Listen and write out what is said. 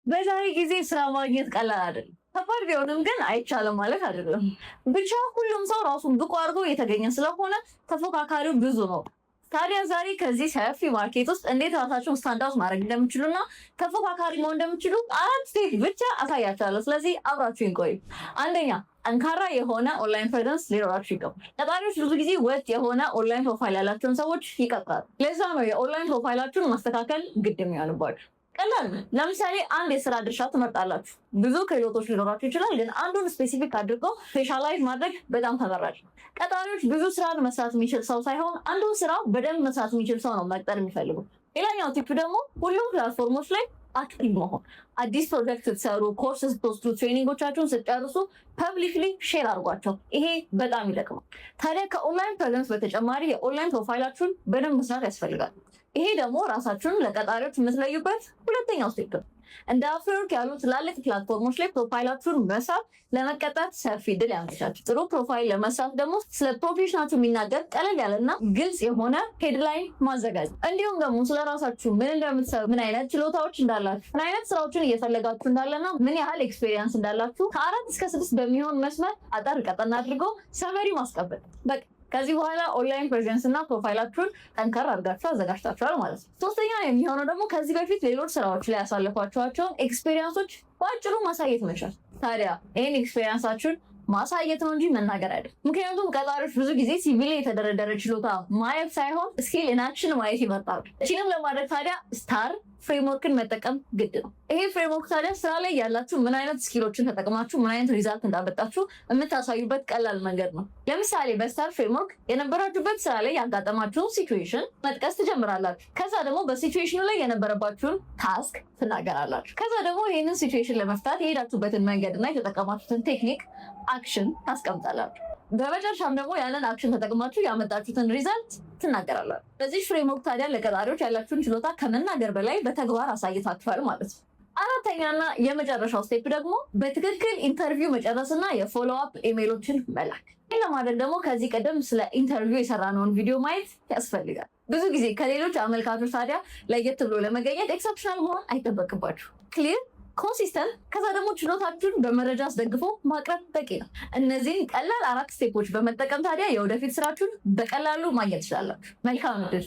በዛሬ ጊዜ ስራ ማግኘት ቀላል አይደለም። ከባድ ቢሆንም ግን አይቻልም ማለት አይደለም። ብቻ ሁሉም ሰው ራሱን ብቁ አድርጎ የተገኘ ስለሆነ ተፎካካሪው ብዙ ነው። ታዲያ ዛሬ ከዚህ ሰፊ ማርኬት ውስጥ እንዴት ራሳችሁን ስታንድ አውት ማድረግ እንደምትችሉና ተፎካካሪ መሆን እንደምትችሉ 4 ስቴፕ ብቻ አሳያችኋለሁ። ስለዚህ አብራችሁን ቆዩ። አንደኛ፣ ጠንካራ የሆነ ኦንላይን ፕሬዘንስ ሊኖራችሁ ይገባል። ቀጣሪዎች ብዙ ጊዜ ወጥ የሆነ ኦንላይን ፕሮፋይል ያላቸውን ሰዎች ይቀጥራሉ። ለዛ ነው የኦንላይን ፕሮፋይላችሁን ማስተካከል ግድ የሚሆንባችሁ። ቀላል ነው። ለምሳሌ አንድ የስራ ድርሻ ትመርጣላችሁ። ብዙ ክህሎቶች ሊኖራችሁ ይችላል፣ ግን አንዱን ስፔሲፊክ አድርገው ስፔሻላይዝ ማድረግ በጣም ተመራጭ። ቀጣሪዎች ብዙ ስራን መስራት የሚችል ሰው ሳይሆን አንዱን ስራ በደንብ መስራት የሚችል ሰው ነው መቅጠር የሚፈልጉ። ሌላኛው ቲፕ ደግሞ ሁሉም ፕላትፎርሞች ላይ አክቲቭ መሆን። አዲስ ፕሮጀክት ስትሰሩ፣ ኮርስ ስትወስዱ፣ ትሬኒንጎቻችሁን ስትጨርሱ ፐብሊክሊ ሼር አድርጓቸው። ይሄ በጣም ይጠቅማል። ታዲያ ከኦንላይን ፕሬዘንስ በተጨማሪ የኦንላይን ፕሮፋይላችሁን በደንብ መስራት ያስፈልጋል። ይሄ ደግሞ ራሳችሁን ለቀጣሪዎች የምትለዩበት ሁለተኛው ስቴፕ ነው። እንደ አፕወርክ ያሉ ትላልቅ ፕላትፎርሞች ላይ ፕሮፋይላችሁን መስራት ለመቀጠር ሰፊ ድል ያመቻችሁ። ጥሩ ፕሮፋይል ለመስራት ደግሞ ስለ ፕሮፌሽናችሁ የሚናገር ቀለል ያለና ግልጽ የሆነ ሄድላይን ማዘጋጀት፣ እንዲሁም ደግሞ ስለ ራሳችሁ ምን እንደምትሰሩ፣ ምን አይነት ችሎታዎች እንዳላችሁ፣ ምን አይነት ስራዎችን እየፈለጋችሁ እንዳለና ምን ያህል ኤክስፔሪየንስ እንዳላችሁ ከ4 እስከ 6 በሚሆን መስመር አጠር ቀጠና አድርጎ ሰመሪ ማስቀበል። በቃ ከዚህ በኋላ ኦንላይን ፕሬዘንስ እና ፕሮፋይላችሁን ጠንከር አድርጋችሁ አዘጋጅታችኋል ማለት ነው። ሶስተኛ የሚሆነው ደግሞ ከዚህ በፊት ሌሎች ስራዎች ላይ ያሳለፏቸዋቸውን ኤክስፔሪየንሶች በአጭሩ ማሳየት መቻል። ታዲያ ይህን ኤክስፔሪየንሳችሁን ማሳየት ነው እንጂ መናገር አይደለም። ምክንያቱም ቀጣሪዎች ብዙ ጊዜ ሲቪ ላይ የተደረደረ ችሎታ ማየት ሳይሆን ስኪል ኢን አክሽን ማየት ይመርጣሉ። እቺንም ለማድረግ ታዲያ ስታር ፍሬምወርክን መጠቀም ግድ ነው። ይሄ ፍሬምወርክ ታዲያ ስራ ላይ ያላችሁ ምን አይነት ስኪሎችን ተጠቅማችሁ ምን አይነት ሪዛልት እንዳመጣችሁ የምታሳዩበት ቀላል መንገድ ነው። ለምሳሌ በስታር ፍሬምወርክ የነበራችሁበት ስራ ላይ ያጋጠማችሁን ሲቹዌሽን መጥቀስ ትጀምራላችሁ። ከዛ ደግሞ በሲቹዌሽኑ ላይ የነበረባችሁን ታስክ ትናገራላችሁ። ከዛ ደግሞ ይህንን ሲቹዌሽን ለመፍታት የሄዳችሁበትን መንገድና የተጠቀማችሁትን ቴክኒክ አክሽን ታስቀምጣላችሁ። በመጨረሻም ደግሞ ያንን አክሽን ተጠቅማችሁ ያመጣችሁትን ሪዛልት ትናገራላችሁ። በዚህ ፍሬምወርክ ታዲያ ለቀጣሪዎች ያላችሁን ችሎታ ከመናገር በላይ በተግባር አሳይታችኋል ማለት ነው። አራተኛና የመጨረሻው ስቴፕ ደግሞ በትክክል ኢንተርቪው መጨረስና የፎሎ አፕ ኢሜይሎችን መላክ። ይህን ለማድረግ ደግሞ ከዚህ ቀደም ስለ ኢንተርቪው የሰራነውን ቪዲዮ ማየት ያስፈልጋል። ብዙ ጊዜ ከሌሎች አመልካቾች ታዲያ ለየት ብሎ ለመገኘት ኤክሰፕሽናል መሆን አይጠበቅባችሁ። ክሊር፣ ኮንሲስተንት፣ ከዛ ደግሞ ችሎታችሁን በመረጃ አስደግፎ ማቅረብ በቂ ነው። እነዚህን ቀላል 4 ስቴፖች በመጠቀም ታዲያ የወደፊት ስራችሁን በቀላሉ ማግኘት ትችላላችሁ። መልካም ዕድል።